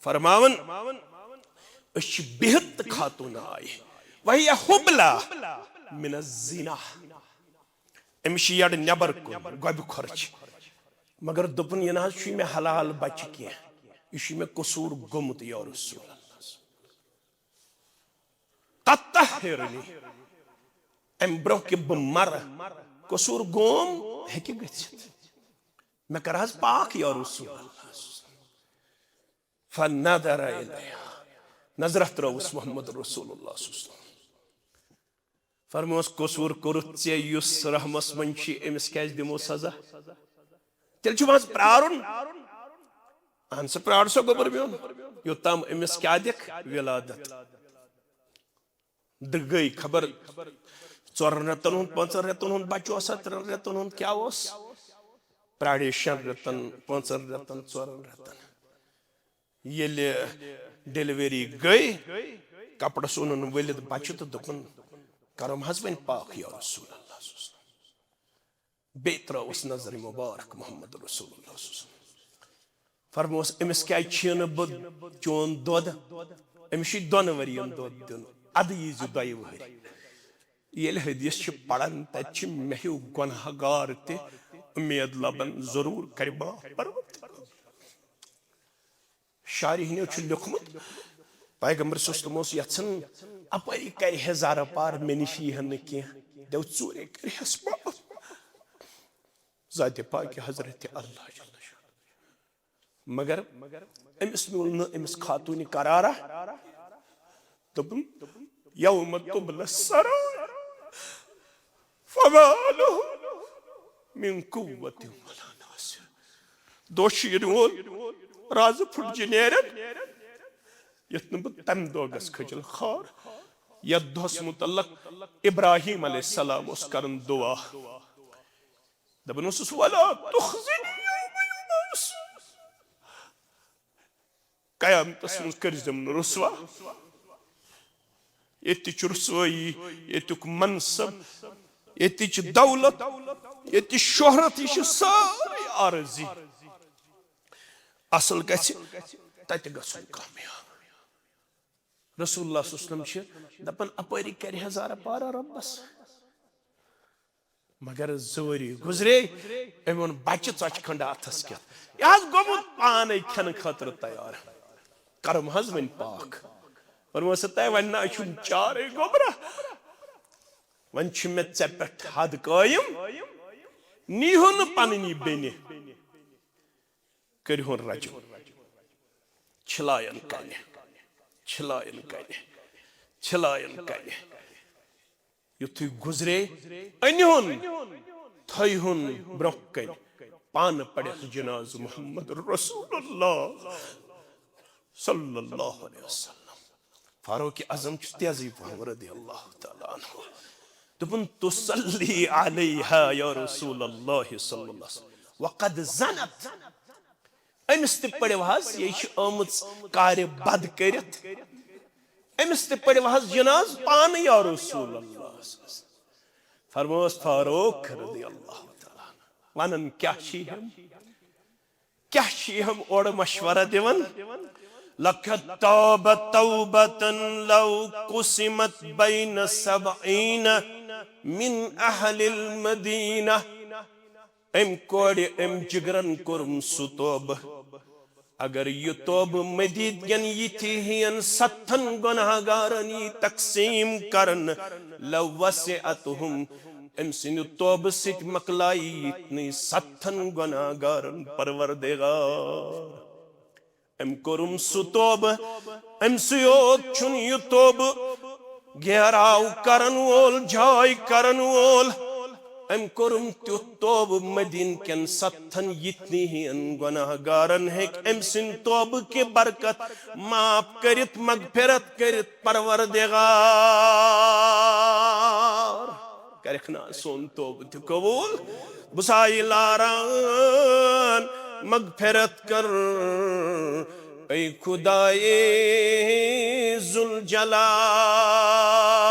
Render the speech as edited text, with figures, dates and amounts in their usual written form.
फरमावन बिहत खातून आय वही हुबला मिन ज़िना अमिश यड़ नबर गब खर्च मगर दोपन यह ना मे हलाल बच्चे कह यह मे कसूर गोमुत या रसूल तत्तहिरनी अम ब्रो कि बह मर कसूर गोम हेकि गथित मे कर पाक या रसूल फनदर इलैहा नजर त्रोस मोहम्मद रसूलुल्लाह फरमोस कसूर कोरुत चे युस रहमस मन अमिस क्या दिमो सजा तेल मज प्रारुन अहन सह प्रार सो गोबर बिन योताम अमिस क्या दिख विलादत गई खबर 4 रेतन 5 रेतन बच्चो 3 रेतन क्या प्राड़े 6 रेतन 5 रेतन 4 रेतन ये डिलीवरी गई कपड़स ओन वलिद बच्चे तो दोपन करम हज वन पाक या रसूल अल्लाह बे त्रोस नजर मुबारक मोहम्मद रसूलुल्लाह फरमोस अमिस क्या बह चोन दोद अमिस 2 वरियन दोद दिन अद यीज 2 वहर ये हदीस पढ़ान तत मे हूँ गुनहगार ते उम्मीद लबन जरूर कर शारिहनो लिखमुत पैगम्बर सल्लल्लाहु अलैहि वसल्लम अपरी कर हजार पार मे निश यह कह दव चूरे कर जात पाक हजरत अल्लाह मगर अमिस मिल अमिस खातून करारा दोपन यौम तुबला सरायर फमा लहु मिन कुव्वतिन वला नासिर दोश यिन राज फुट नेरन यथ न बह तम दो गस खजल खार यथ दोस मुतल्लक इब्राहिम अलैहिस्सलाम करन दुआ दपन वला तुखज़िनी यौम युबअसून क़यामतस मज करजम रुसवा ये रुसवाई ये मनसब ये दौलत ये शोहरत यह सारी आरजी असल गि तत गसन कामयाब रसूलुल्लाह सल्लल्लाहु अलैहि वसल्लम दपन अपरी कर हजार पारा रब्बस मगर जोरी गुजरे अमोन बच्चे चच खंड अथस के यह गोमुत पान खन खतर तैयार करम हज वन पाक और तय वन चारे गोबरा वन मे ऐ पे हद कायम नीहुन पन्नी बेन करहुन रजम छिलायन कने छिलायन कने छिलायन कने युथु गुजरे अनहुन थयुन ब्रोह कन पान पड़े जनाज मोहम्मद रसूलुल्लाह सल्लल्लाहु अलैहि वसल्लम फारूक आजम तेजी रदियल्लाहु तआला अन्हु दोपन तुसल्ली अलैहा या रसूलल्लाह सल्लल्लाहु अलैहि वसल्लम वक़द ज़नत अमिस ते पड़वहज ये आमुत कार्य बद करित अमिस ते पड़वहज जनाज पान या रसूलल्लाह फरमोस फारूक रदियल्लाहु तआला वनन क्या हम और मशवरा दिवन लक़द तौबा तौबतन लौ कुसिमत बैन सबईन मिन अहलिल मदीना एम कोड़े एम जिगरन कुरम सुतोब अगर यह तोब मदीदन यिन 7 गुनहगारन तकसीम करन लवसिअतहुम एम सिन तोब सित मकलाई इतनी 7 गुनहगारन परवरदिगार एम कोरुम सुतोब एम सुयोत छुन यह तोब घेराव करन वोल जाय करन वोल अम कोरुम तोब मदीन कन 7 यितनी गुनहगारन हेक अम सिन तोब के बरकत माफ करित मगफिरत करित परवरदिगार करखना सोन तोब त कबूल बुसाई लारान मगफिरत कर ऐ खुदाए जुल जलाल